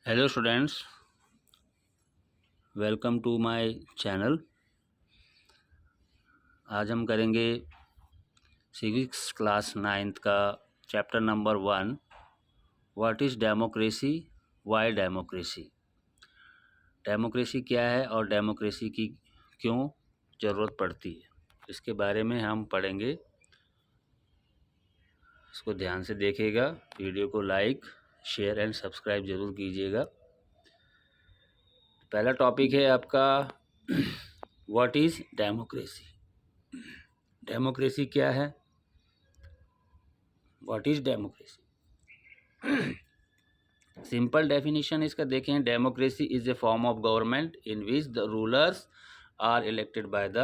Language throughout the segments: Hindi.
Hello students, welcome to my channel. आज हम करेंगे सिविक्स क्लास 9th का chapter number 1, what is democracy, why democracy. Democracy क्या है और डेमोक्रेसी की क्यों ज़रूरत पड़ती है, इसके बारे में हम पढ़ेंगे। इसको ध्यान से देखिएगा, वीडियो को लाइक, शेयर एंड सब्सक्राइब ज़रूर कीजिएगा। पहला टॉपिक है आपका व्हाट इज़ डेमोक्रेसी। डेमोक्रेसी क्या है, what is democracy. Simple definition इसका देखें, democracy is a form of government in which the rulers are elected by the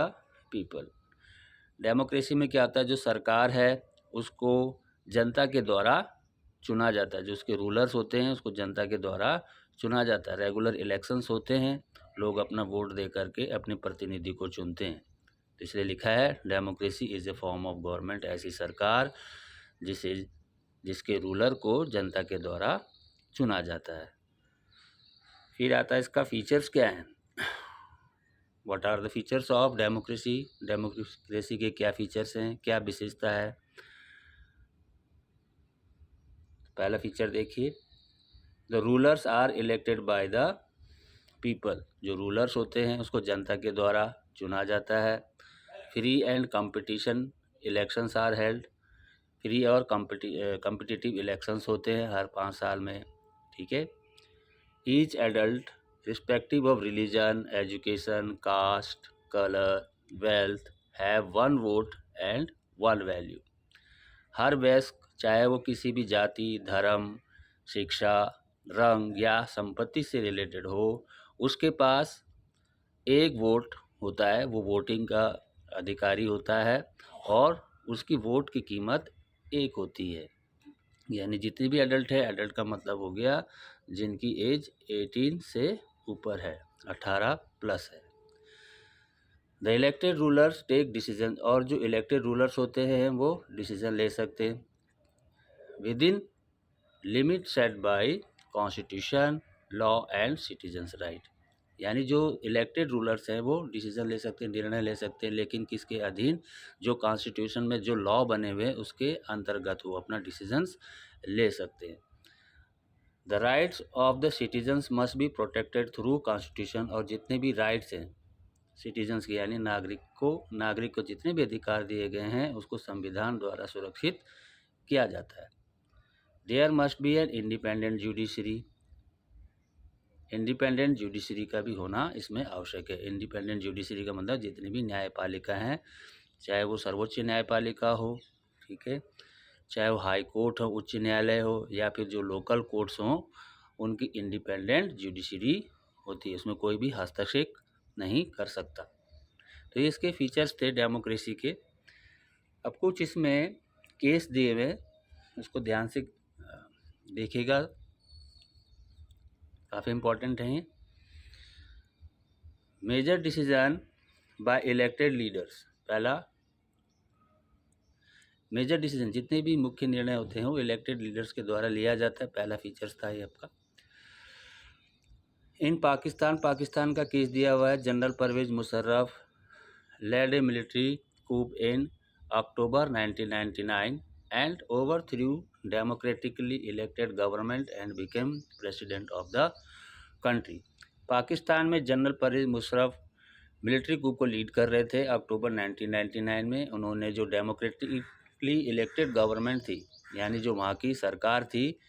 people. Democracy में क्या होता है, जो सरकार है उसको जनता के द्वारा चुना जाता है। जो उसके रूलर्स होते हैं उसको जनता के द्वारा चुना जाता है। रेगुलर इलेक्शंस होते हैं, लोग अपना वोट दे करके अपने प्रतिनिधि को चुनते हैं। तो इसलिए लिखा है democracy is a form of government, ऐसी सरकार जिसके रूलर को जनता के द्वारा चुना जाता है। फिर आता है इसका फीचर्स क्या हैं, what are the features of democracy. Democracy के क्या फीचर्स हैं, क्या विशेषता है। पहला फीचर देखिए, the rulers are elected by the people. जो रूलर्स होते हैं उसको जनता के द्वारा चुना जाता है। Free and competition elections are held. Free और कम्पिटिटिव इलेक्शंस होते हैं हर 5 साल में, ठीक है। Each adult respective of religion, education, caste, colour, wealth have one vote and one value. हर वयस्क, चाहे वो किसी भी जाति, धर्म, शिक्षा, रंग या संपत्ति से रिलेटेड हो, उसके पास एक वोट होता है, वो वोटिंग का अधिकारी होता है और उसकी वोट की कीमत एक होती है। यानी जितने भी एडल्ट है, एडल्ट का मतलब हो गया जिनकी एज 18 से ऊपर है, 18 प्लस है। The elected rulers take decision, और जो इलेक्टेड रूलर्स होते हैं वो डिसीजन ले सकते हैं with in limit set bye constitution, law and citizens right. यानी जो इलेक्टेड रूलर्स हैं वो डिसीजन ले सकते हैं, निर्णय ले सकते हैं, लेकिन किसके अधीन, जो कॉन्स्टिट्यूशन में जो लॉ बने हुए हैं उसके अंतर्गत वो अपना डिसीजंस ले सकते हैं। The rights of the citizens must be protected through constitution, और जितने भी राइट्स हैं सिटीजन्स के यानी नागरिक को जितने भी अधिकार दिए गए हैं उसको संविधान द्वारा सुरक्षित किया जाता है। There must be an independent judiciary. Independent judiciary का भी होना इसमें आवश्यक है। इंडिपेंडेंट जुडिशरी का मतलब जितनी भी न्यायपालिका हैं, चाहे वो सर्वोच्च न्यायपालिका हो, ठीक है, चाहे वो हाई कोर्ट हो, उच्च न्यायालय हो, या फिर जो लोकल कोर्ट्स हों, उनकी इंडिपेंडेंट जुडिशरी होती है, उसमें कोई भी हस्तक्षेप नहीं कर सकता। तो ये इसके फीचर्स थे डेमोक्रेसी के। अब कुछ इसमें केस दिए हुए, उसको ध्यान से देखिएगा, काफ़ी इम्पोर्टेंट हैं। Major decision by elected leaders. पहला, मेजर डिसीजन जितने भी मुख्य निर्णय होते हैं वो इलेक्टेड लीडर्स के द्वारा लिया जाता है। पहला फीचर्स था ये आपका। इन पाकिस्तान का केस दिया हुआ है। General Pervez Musharraf led a military coup in October 1999 and overthrew democratically elected government and became president of the country. Pakistan में general Pervez Musharraf military coup को लीड कर रहे थे अक्टूबर 1999 में। उन्होंने जो डेमोक्रेटिकली इलेक्टेड गवर्नमेंट थी, यानी जो वहाँ की सरकार थी,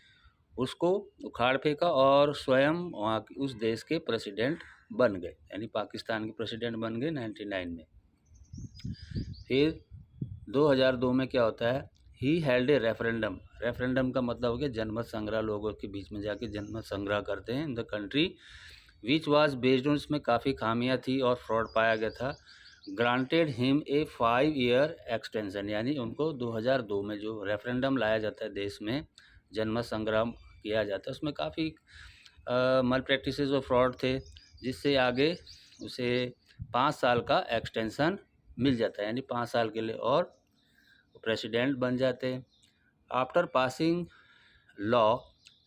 उसको उखाड़ फेंका और स्वयं वहाँ उस देश के प्रेसिडेंट बन गए, यानी पाकिस्तान के प्रेसिडेंट बन गए 99 में। फिर 2002 में क्या होता है, he held A referendum. Referendum का मतलब हो गया जनमत संग्रह, लोगों के बीच में जाके जनमत संग्रह करते हैं in the country which was based on, इसमें काफ़ी खामियां थी और फ्रॉड पाया गया था। Granted him a 5 year extension, यानी उनको 2002 में जो रेफरेंडम लाया जाता है देश में, जनमत संग्रह किया जाता है, उसमें काफ़ी मल प्रैक्टिसेस और फ्रॉड थे, जिससे आगे उसे 5 साल का एक्सटेंशन मिल जाता है, यानी 5 साल के लिए और प्रेसिडेंट बन जाते हैं। After passing law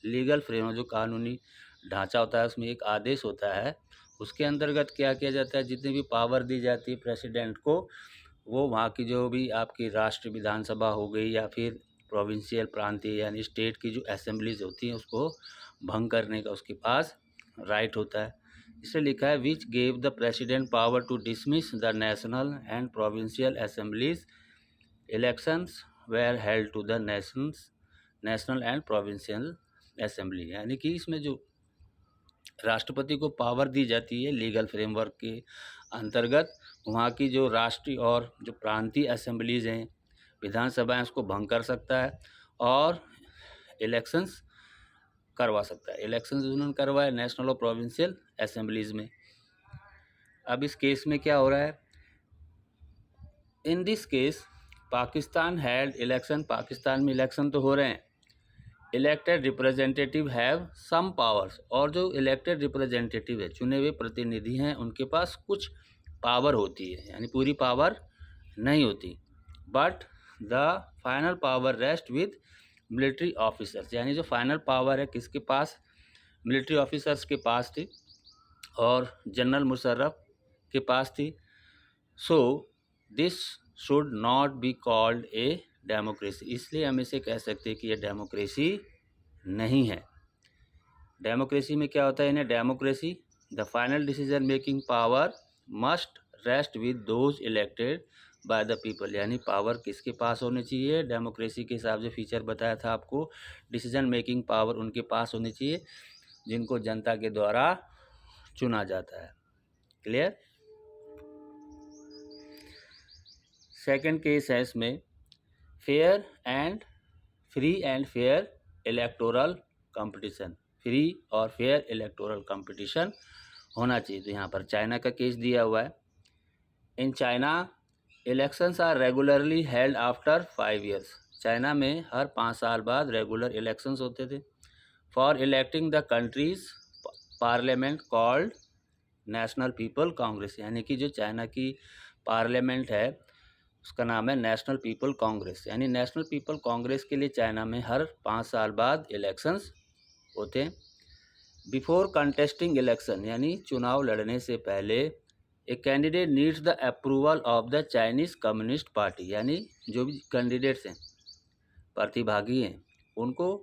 legal frame, जो कानूनी ढांचा होता है, उसमें एक आदेश होता है, उसके अंतर्गत क्या किया जाता है, जितनी भी पावर दी जाती है प्रेसिडेंट को, वो वहाँ की जो भी आपकी राष्ट्र विधानसभा हो गई या फिर प्रोविंशियल प्रांतीय यानी स्टेट की जो असेंबलीज होती हैं उसको भंग करने का उसके पास राइट होता है। इसलिए लिखा है which gave the president power to dismiss the national and provincial assemblies elections were held to the national and provincial assembly. यानी कि इसमें जो राष्ट्रपति को पावर दी जाती है लीगल फ्रेमवर्क के अंतर्गत, वहाँ की जो राष्ट्रीय और जो प्रांतीय असेंबलीज हैं, विधानसभाएं, उसको भंग कर सकता है और इलेक्शंस करवा सकता है। इलेक्शंस उन्होंने करवाए नेशनल और प्रोविंशियल असेंबलीज में। अब इस केस में क्या हो रहा है, in this case Pakistan had election, Pakistan में इलेक्शन तो हो रहे हैं, elected representative have some powers, और जो इलेक्टेड रिप्रेजेंटेटिव है, चुने हुए प्रतिनिधि हैं, उनके पास कुछ पावर होती है, यानी पूरी पावर नहीं होती। But the final power rest with military officers, यानी जो फाइनल पावर है किसके पास, मिलिट्री ऑफिसर्स के पास थी और जनरल मुशर्रफ के पास थी। So this should not be called a democracy, इसलिए हम इसे कह सकते हैं कि यह डेमोक्रेसी नहीं है। डेमोक्रेसी में क्या होता है, इन्हें democracy the final decision making power must rest with those elected by the people, यानी पावर किसके पास होनी चाहिए, डेमोक्रेसी के हिसाब से फीचर बताया था आपको, डिसीजन मेकिंग पावर उनके पास होनी चाहिए जिनको जनता के द्वारा चुना जाता है। क्लियर। सेकंड केस है इसमें fair and free and fair electoral competition, free और फेयर इलेक्टोरल कंपटीशन होना चाहिए। तो यहाँ पर चाइना का केस दिया हुआ है। In China elections are regularly held after 5 years, China में हर 5 साल बाद रेगुलर इलेक्शंस होते थे। For electing the country's parliament called national people congress, यानी कि जो चाइना की पार्लियामेंट है उसका नाम है नेशनल पीपल कांग्रेस, यानी नेशनल पीपल कांग्रेस के लिए चाइना में हर 5 साल बाद इलेक्शंस होते हैं। बिफोर कंटेस्टिंग इलेक्शन, यानी चुनाव लड़ने से पहले एक candidate needs the approval of the Chinese communist party, यानी जो भी कैंडिडेट्स हैं, प्रतिभागी हैं, उनको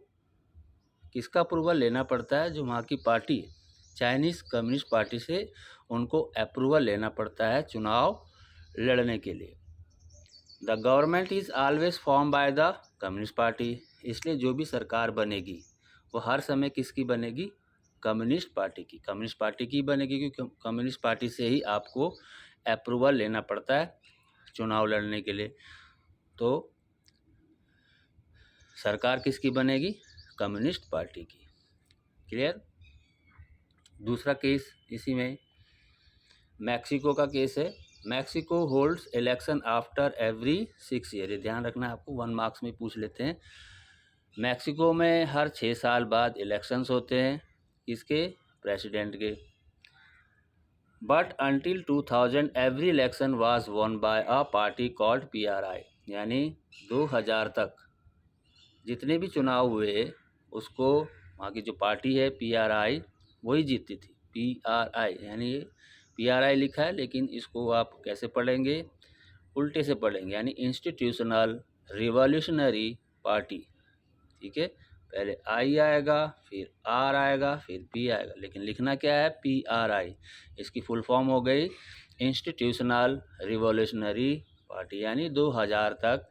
किसका अप्रूवल लेना पड़ता है, जो वहाँ की पार्टी है चाइनीज़ कम्युनिस्ट पार्टी से उनको अप्रूवल लेना पड़ता है चुनाव लड़ने के लिए। The government is always form by the communist party, इसलिए जो भी सरकार बनेगी वो हर समय किसकी बनेगी, कम्युनिस्ट पार्टी की, कम्युनिस्ट पार्टी की बनेगी, क्योंकि कम्युनिस्ट पार्टी से ही आपको अप्रूवल लेना पड़ता है चुनाव लड़ने के लिए। तो सरकार किसकी बनेगी, कम्युनिस्ट पार्टी की। क्लियर। दूसरा केस इसी में मैक्सिको का केस है। Mexico holds election after every 6 year, ध्यान रखना आपको, 1 मार्क्स में पूछ लेते हैं। मैक्सिको में हर 6 साल बाद इलेक्शंस होते हैं, किसके, प्रेसिडेंट के। But until 2000 every election was one by a party called PRI, यानी 2000 तक जितने भी चुनाव हुए उसको वहाँ की जो पार्टी है PRI वही जीतती थी। PRI यानी PRI लिखा है लेकिन इसको आप कैसे पढ़ेंगे, उल्टे से पढ़ेंगे, यानी इंस्टीट्यूशनल रिवॉल्यूशनरी पार्टी। ठीक है, पहले I आएगा, फिर R आएगा, फिर P आएगा, लेकिन लिखना क्या है, PRI। इसकी फुल फॉर्म हो गई इंस्टीट्यूशनल रिवॉल्यूशनरी पार्टी, यानी 2000 तक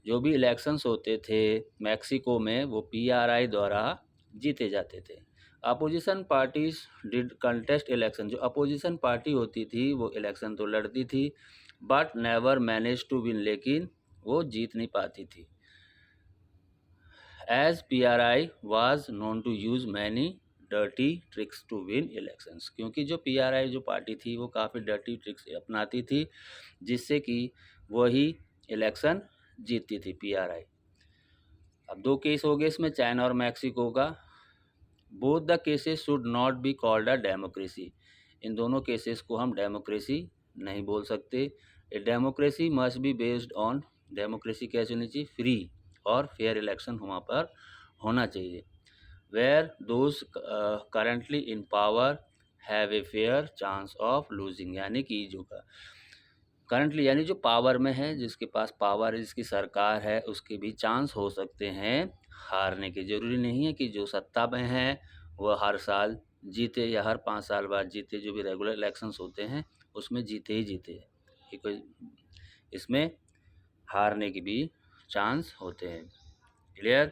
जो भी इलेक्शंस होते थे मैक्सिको में वो PRI द्वारा जीते जाते थे। Opposition parties did contest election, जो अपोजिशन पार्टी होती थी वो इलेक्शन तो लड़ती थी but never manage to win, लेकिन वो जीत नहीं पाती थी। As PRI was known to use many dirty tricks to win elections, क्योंकि जो PRI जो पार्टी थी वो काफ़ी डर्टी ट्रिक्स अपनाती थी जिससे कि वही इलेक्शन जीतती थी PRI। अब 2 केस हो गए इसमें, चाइना और मैक्सिको का। Both the cases should not be called a democracy, इन दोनों केसेस को हम डेमोक्रेसी नहीं बोल सकते। A democracy must be based on, democracy कैसे होनी चाहिए, फ्री और फेयर इलेक्शन वहाँ पर होना चाहिए। where those currently in power have a fair chance of losing। यानी कि जो करंटली यानी जो पावर में है, जिसके पास पावर है, जिसकी सरकार है, उसके भी चांस हो सकते हैं हारने के। ज़रूरी नहीं है कि जो सत्ता में है वह हर साल जीते या हर 5 साल बाद जीते। जो भी रेगुलर इलेक्शंस होते हैं उसमें जीते ही जीते हैं, ये कोई इसमें हारने के भी चांस होते हैं। क्लियर।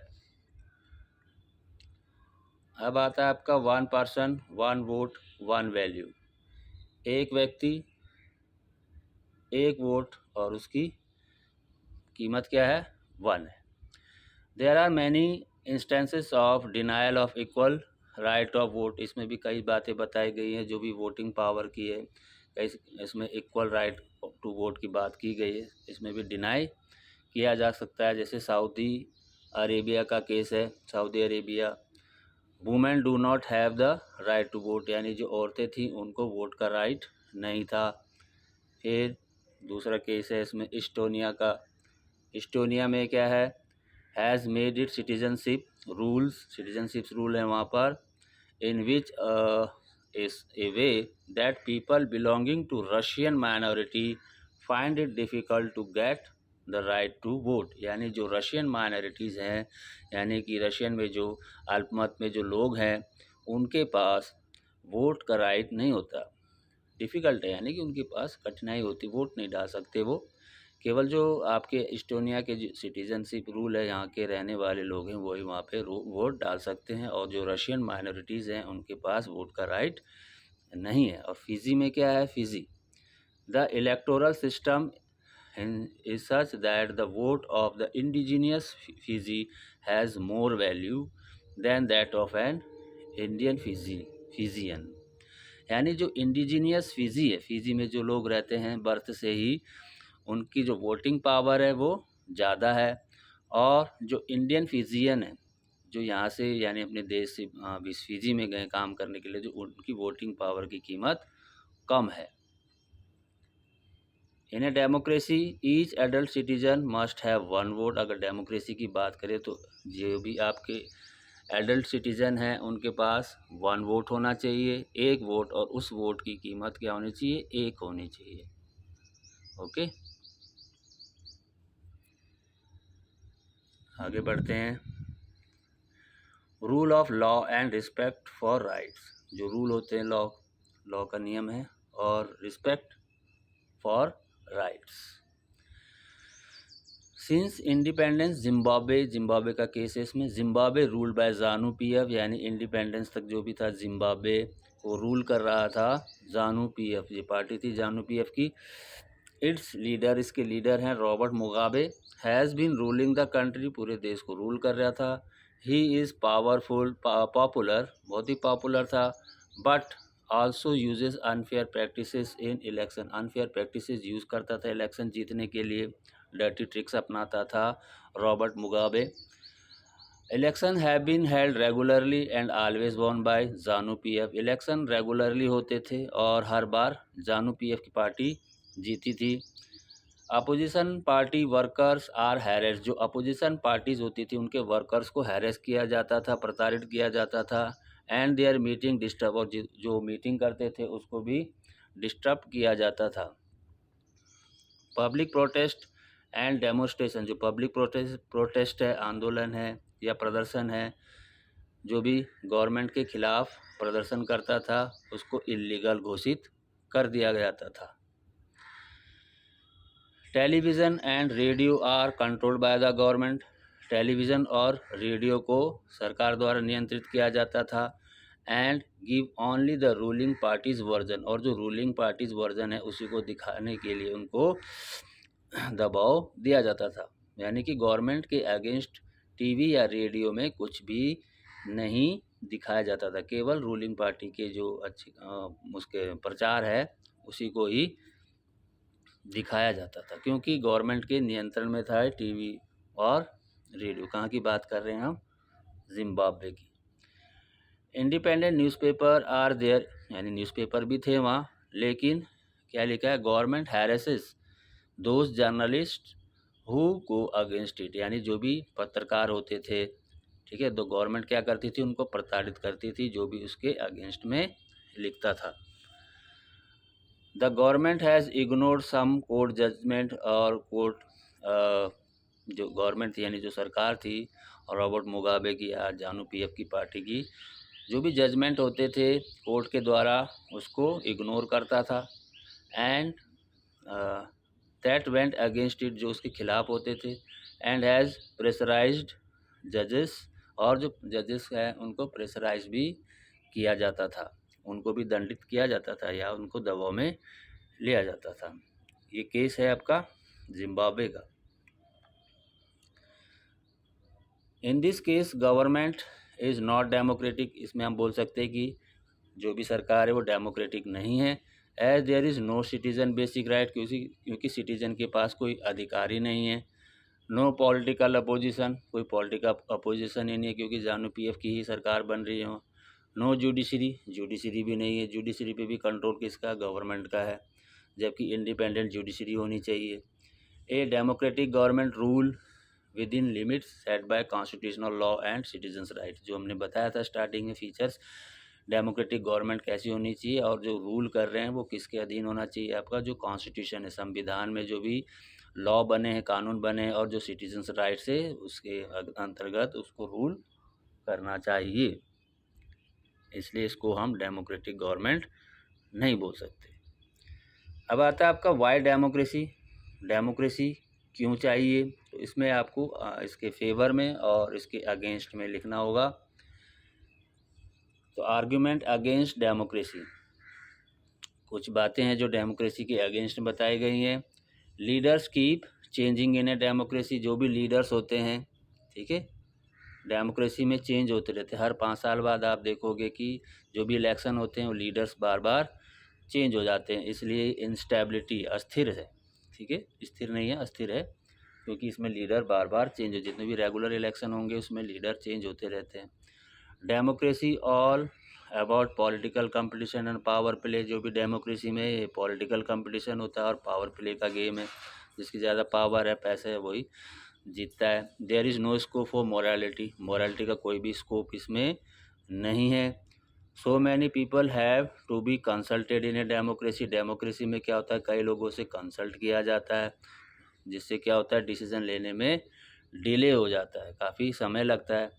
अब आता है आपका 1 पर्सन 1 वोट 1 वैल्यू। एक व्यक्ति एक वोट और उसकी कीमत क्या है, 1 है। There are many instances of denial of equal right of vote. इसमें भी कई बातें बताई गई हैं जो भी वोटिंग पावर की है। कई इसमें इक्वल राइट टू वोट की बात की गई है, इसमें भी डिनाई किया जा सकता है। जैसे सऊदी अरेबिया का केस है। Saudi Arabia, women do not have the right to vote, यानी जो औरतें थीं उनको वोट का राइट नहीं था। फिर दूसरा केस है इसमें इस्टोनिया का। इस्टोनिया में क्या है, has made it citizenship rules, citizenship rule है वहाँ पर, in which is a way that people belonging to Russian minority find it difficult to get the right to vote. यानी जो रशियन माइनॉरिटीज़ हैं, यानी कि रशियन में जो अल्पमत में जो लोग हैं, उनके पास वोट का राइट नहीं होता। डिफ़िकल्ट है यानी कि उनके पास कठिनाई होती, वोट नहीं डाल सकते वो। केवल जो आपके इस्टोनिया के जो सिटीजनशिप रूल है, यहाँ के रहने वाले लोग हैं, वही वहाँ पे वोट डाल सकते हैं, और जो रशियन माइनॉरिटीज़ हैं उनके पास वोट का राइट नहीं है। और फिजी में क्या है, Fiji the electoral system is such that the vote of the indigenous Fiji has more value than that of an Indian Fijian। यानी जो इंडिजीनियस फिजी है, फिजी में जो लोग रहते हैं बर्थ से ही, उनकी जो वोटिंग पावर है वो ज़्यादा है। और जो इंडियन फिजियन है, जो यहाँ से यानी अपने देश से फिजी में गए काम करने के लिए, जो उनकी वोटिंग पावर की कीमत कम है। In a democracy each adult citizen must have 1 vote. अगर डेमोक्रेसी की बात करें तो जो भी आपके एडल्ट सिटीजन हैं उनके पास 1 वोट होना चाहिए, 1 वोट, और उस वोट की कीमत क्या होनी चाहिए, 1 होनी चाहिए। ओके, आगे बढ़ते हैं। Rule of law and respect for rights. जो रूल होते हैं, लॉ का नियम है, और respect for rights. Since independence Zimbabwe का केस है इसमें। Zimbabwe rule by ZANU PF, यानी इंडिपेंडेंस तक जो भी था जिम्बाब्वे वो रूल कर रहा था ज़ानू पीएफ, ये पार्टी थी ज़ानू पीएफ की। इट्स लीडर, इसके लीडर हैं Robert Mugabe, has been ruling the country, पूरे देश को रूल कर रहा था। ही इज़ पावरफुल, पॉपुलर, बहुत ही पॉपुलर था, but also uses unfair practices in election. Unfair practices use करता था इलेक्शन जीतने के लिए, डर्टी ट्रिक्स अपनाता था Robert Mugabe. Election have been held regularly and always won by ZANU PF. Election regularly होते थे और हर बार ज़ानू पीएफ की पार्टी जीती थी। Opposition party workers are harass. जो अपोजिशन पार्टीज होती थी उनके वर्कर्स को हैरेस किया जाता था, प्रताड़ित किया जाता था। एंड देयर मीटिंग डिस्टर्ब, और जो मीटिंग करते थे उसको भी डिस्टर्ब किया जाता था। Public protest and demonstration. जो पब्लिक प्रोटेस्ट है, आंदोलन है या प्रदर्शन है, जो भी गवर्नमेंट के खिलाफ प्रदर्शन करता था उसको इल्लीगल घोषित कर दिया जाता था। Television and radio are controlled by the government. Television और रेडियो को सरकार द्वारा नियंत्रित किया जाता था। And give only the ruling parties version, और जो रूलिंग पार्टीज वर्जन है उसी को दिखाने के लिए उनको दबाव दिया जाता था। यानी कि गवर्नमेंट के अगेंस्ट टीवी या रेडियो में कुछ भी नहीं दिखाया जाता था, केवल रूलिंग पार्टी के जो अच्छे उसके प्रचार है उसी को ही दिखाया जाता था, क्योंकि गवर्नमेंट के नियंत्रण में था टीवी और रेडियो। कहाँ की बात कर रहे हैं हम, जिम्बाब्वे की। इंडिपेंडेंट न्यूज़पेपर आर देयर, यानी न्यूज़पेपर भी थे वहाँ, लेकिन क्या लिखा है, government harasses those journalist who go against it. यानी जो भी पत्रकार होते थे ठीक है। तो गवर्नमेंट क्या करती थी, उनको प्रताड़ित करती थी जो भी उसके अगेंस्ट में लिखता था। The government has ignored some court judgement, और कोर्ट जो गवर्नमेंट थी यानी जो सरकार थी और रॉबर्ट मुगाबे की या जानू पीएफ की पार्टी की जो भी जजमेंट होते थे कोर्ट के द्वारा उसको इग्नोर करता था। And that went against it, जो उसके खिलाफ होते थे। एंड हैज़ प्रेशराइज्ड जजेस, और जो जजेस हैं उनको प्रेशराइज भी किया जाता था, उनको भी दंडित किया जाता था या उनको दबाव में लिया जाता था। ये केस है आपका जिम्बाब्वे का। इन this case government is not democratic, इसमें हम बोल सकते हैं कि जो भी सरकार है वो डेमोक्रेटिक नहीं है। As there is no citizen basic right, क्योंकि सिटीजन के पास कोई अधिकार ही नहीं है। नो पॉलिटिकल अपोजिशन, कोई पॉलिटिकल अपोजिशन ही नहीं है क्योंकि जानू पीएफ की ही सरकार बन रही है। नो जुडिशरी भी नहीं है, जुडिशरी पे भी कंट्रोल किसका, गवर्नमेंट का है, जबकि इंडिपेंडेंट जुडिशरी होनी चाहिए। A democratic government rule within limits set by constitutional law and citizens right, जो हमने बताया था स्टार्टिंग में फीचर्स, डेमोक्रेटिक गवर्नमेंट कैसी होनी चाहिए और जो रूल कर रहे हैं वो किसके अधीन होना चाहिए, आपका जो कॉन्स्टिट्यूशन है, संविधान में जो भी लॉ बने हैं, कानून बने हैं और जो सिटीजन्स राइट्स है उसके अंतर्गत उसको रूल करना चाहिए। इसलिए इसको हम डेमोक्रेटिक गवर्नमेंट नहीं बोल सकते। अब आता है आपका वाई डेमोक्रेसी, डेमोक्रेसी क्यों चाहिए, तो इसमें आपको इसके फेवर में और इसके अगेंस्ट में लिखना होगा। तो आर्ग्यूमेंट अगेंस्ट डेमोक्रेसी, कुछ बातें हैं जो डेमोक्रेसी के अगेंस्ट में बताई गई हैं। Leaders keep changing in a democracy, जो भी लीडर्स होते हैं, ठीक है, डेमोक्रेसी में चेंज होते रहते हैं। हर 5 साल बाद आप देखोगे कि जो भी इलेक्शन होते हैं वो लीडर्स बार बार चेंज हो जाते हैं, इसलिए इंस्टेबिलिटी, अस्थिर है, ठीक है, स्थिर नहीं है, अस्थिर है, क्योंकि इसमें लीडर बार बार चेंज हो, जितने भी रेगुलर इलेक्शन होंगे उसमें लीडर चेंज होते रहते हैं। Democracy all about political competition and power play, जो भी डेमोक्रेसी में पॉलिटिकल कंपटीशन होता है और पावर प्ले का गेम है, जिसकी ज़्यादा पावर है, पैसे है, वही जीतता है। There is no scope for morality, morality का कोई भी स्कोप इसमें नहीं है। So many people have to be consulted in a democracy, democracy में क्या होता है, कई लोगों से कंसल्ट किया जाता है, जिससे क्या होता है, डिसीजन लेने में डिले हो जाता है, काफ़ी समय लगता है,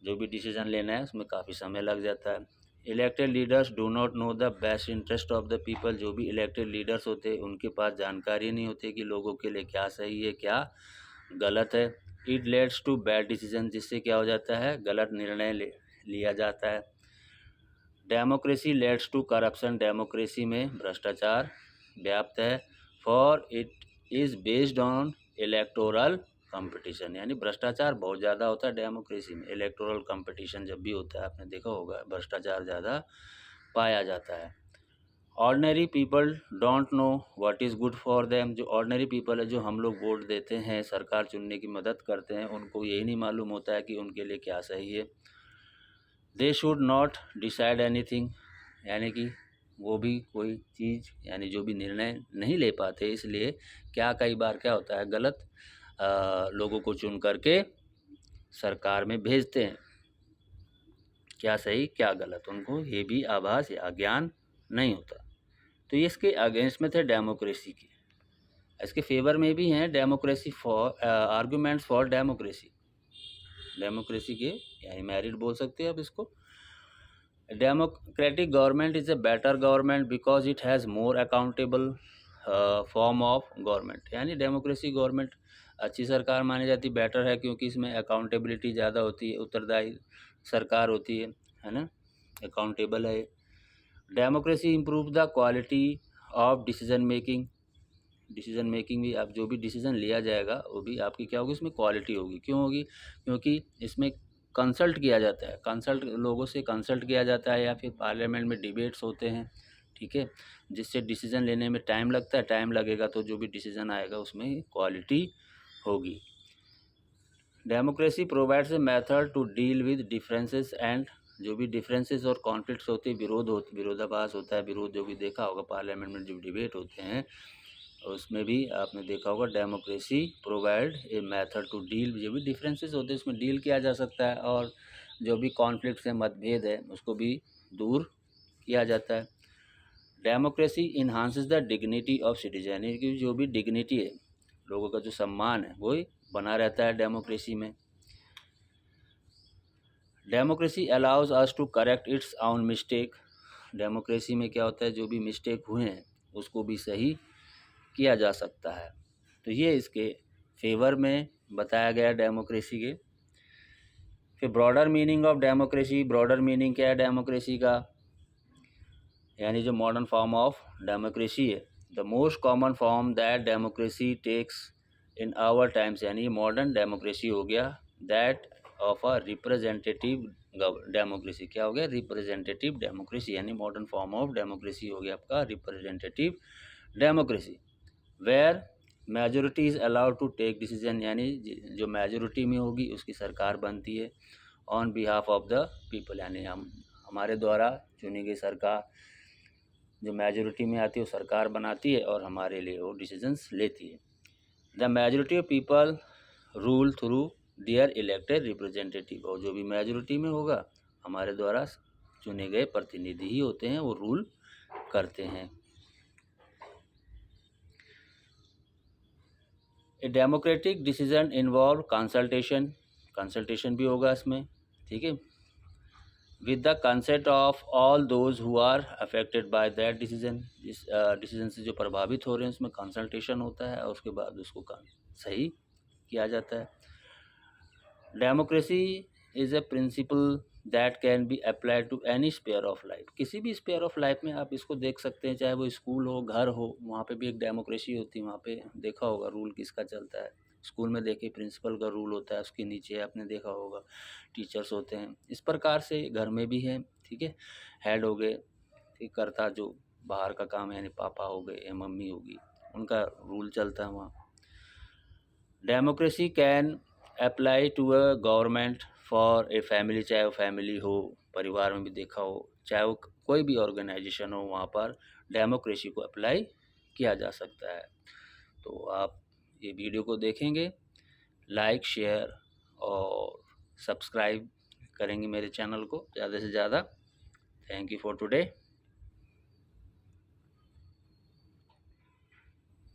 जो भी डिसीजन लेना है उसमें काफ़ी समय लग जाता है। Elected leaders do not know the best interest of the people, जो भी इलेक्टेड लीडर्स होते हैं उनके पास जानकारी नहीं होती कि लोगों के लिए क्या सही है क्या गलत है। It leads to bad decision, जिससे क्या हो जाता है, गलत निर्णय लिया जाता है। Democracy leads to corruption, democracy में भ्रष्टाचार व्याप्त है। For it is based on electoral competition, यानी भ्रष्टाचार बहुत ज़्यादा होता है डेमोक्रेसी में। इलेक्टोरल कंपटीशन जब भी होता है, आपने देखा होगा, भ्रष्टाचार ज़्यादा पाया जाता है। Ordinary people don't know what is good for them, जो ऑर्डिनरी पीपल है, जो हम लोग वोट देते हैं, सरकार चुनने की मदद करते हैं, उनको यही नहीं मालूम होता है कि उनके लिए क्या सही है। They should not decide anything, यानी कि वो भी कोई चीज़ यानी जो भी निर्णय नहीं ले पाते, इसलिए क्या कई बार क्या होता है, गलत लोगों को चुन करके सरकार में भेजते हैं, क्या सही क्या गलत उनको ये भी आभास या ज्ञान नहीं होता। तो ये इसके अगेंस्ट में थे डेमोक्रेसी के। इसके फेवर में भी हैं democracy for arguments for democracy, democracy के यानी मेरिट बोल सकते हैं आप इसको। Democratic government is a better government because it has more accountable form of government, यानी डेमोक्रेसी गवर्नमेंट अच्छी सरकार मानी जाती, बेटर है क्योंकि इसमें अकाउंटेबिलिटी ज़्यादा होती है, उत्तरदायी सरकार होती है ना, अकाउंटेबल है। Democracy improve the quality of decision making, decision making भी, आप जो भी डिसीजन लिया जाएगा वो भी आपकी क्या होगी, इसमें क्वालिटी होगी। क्यों होगी, क्योंकि इसमें कंसल्ट किया जाता है, कंसल्ट लोगों से कंसल्ट किया जाता है, या फिर पार्लियामेंट में डिबेट्स होते हैं, ठीक है, जिससे डिसीजन लेने में टाइम लगता है, टाइम लगेगा तो जो भी डिसीजन आएगा उसमें क्वालिटी होगी। Democracy provides a method to deal with differences and, जो भी डिफरेंसेस और कॉन्फ्लिक्ट्स होते हैं, विरोधाभास होता है, विरोध जो भी देखा होगा पार्लियामेंट में जो डिबेट होते हैं उसमें भी आपने देखा होगा democracy provide a method to deal, जो भी डिफरेंसेस होते हैं उसमें डील किया जा सकता है, और जो भी कॉन्फ्लिक्ट्स हैं, मतभेद है, उसको भी दूर किया जाता है। Democracy enhances the dignity of citizen, यानी कि जो भी डिग्निटी है, लोगों का जो सम्मान है, वही बना रहता है डेमोक्रेसी में। Democracy allows us to correct its own mistake, democracy में क्या होता है, जो भी मिस्टेक हुए हैं उसको भी सही किया जा सकता है। तो ये इसके फेवर में बताया गया डेमोक्रेसी के। फिर broader meaning of democracy, broader meaning क्या है डेमोक्रेसी का, यानी जो मॉडर्न फॉर्म ऑफ डेमोक्रेसी है, the most common form that democracy takes in our times, यानी मॉडर्न डेमोक्रेसी हो गया, that of a representative democracy, क्या हो गया, रिप्रेजेंटेटिव डेमोक्रेसी, यानी मॉडर्न फॉर्म ऑफ डेमोक्रेसी हो गया आपका representative democracy, where majority is allowed to take decision, यानी जो मेजोरिटी में होगी उसकी सरकार बनती है, on behalf of the people, यानी हमारे द्वारा चुनी गई सरकार जो मेजोरिटी में आती है वो सरकार बनाती है और हमारे लिए वो डिसीजंस लेती है। The majority of people rule through their elected representative, और जो भी मेजोरिटी में होगा हमारे द्वारा चुने गए प्रतिनिधि ही होते हैं, वो रूल करते हैं। A democratic decision involve consultation, consultation भी होगा इसमें, ठीक है, with the consent of all those who are affected by that decision, जिस डिसीजन से जो प्रभावित हो रहे हैं उसमें कंसल्टेशन होता है और उसके बाद उसको सही किया जाता है। Democracy is a principle that can be applied to any sphere of life, किसी भी स्पेयर ऑफ लाइफ में आप इसको देख सकते हैं, चाहे वो स्कूल हो, घर हो, वहाँ पे भी एक डेमोक्रेसी होती है, वहाँ पे देखा होगा रूल किसका चलता है, स्कूल में देखिए प्रिंसिपल का रूल होता है, उसके नीचे आपने देखा होगा टीचर्स होते हैं, इस प्रकार से घर में भी है, ठीक है, हेड हो गए, ठीक, करता जो बाहर का काम है, यानी पापा हो गए या मम्मी होगी, उनका रूल चलता है वहाँ। Democracy can apply to a government for a family, चाहे वो फैमिली हो, परिवार में भी देखा हो, चाहे वो कोई भी ऑर्गेनाइजेशन हो, वहाँ पर डेमोक्रेसी को अप्लाई किया जा सकता है। तो आप ये वीडियो को देखेंगे, लाइक, शेयर और सब्सक्राइब करेंगे मेरे चैनल को ज़्यादा से ज़्यादा। Thank you for today.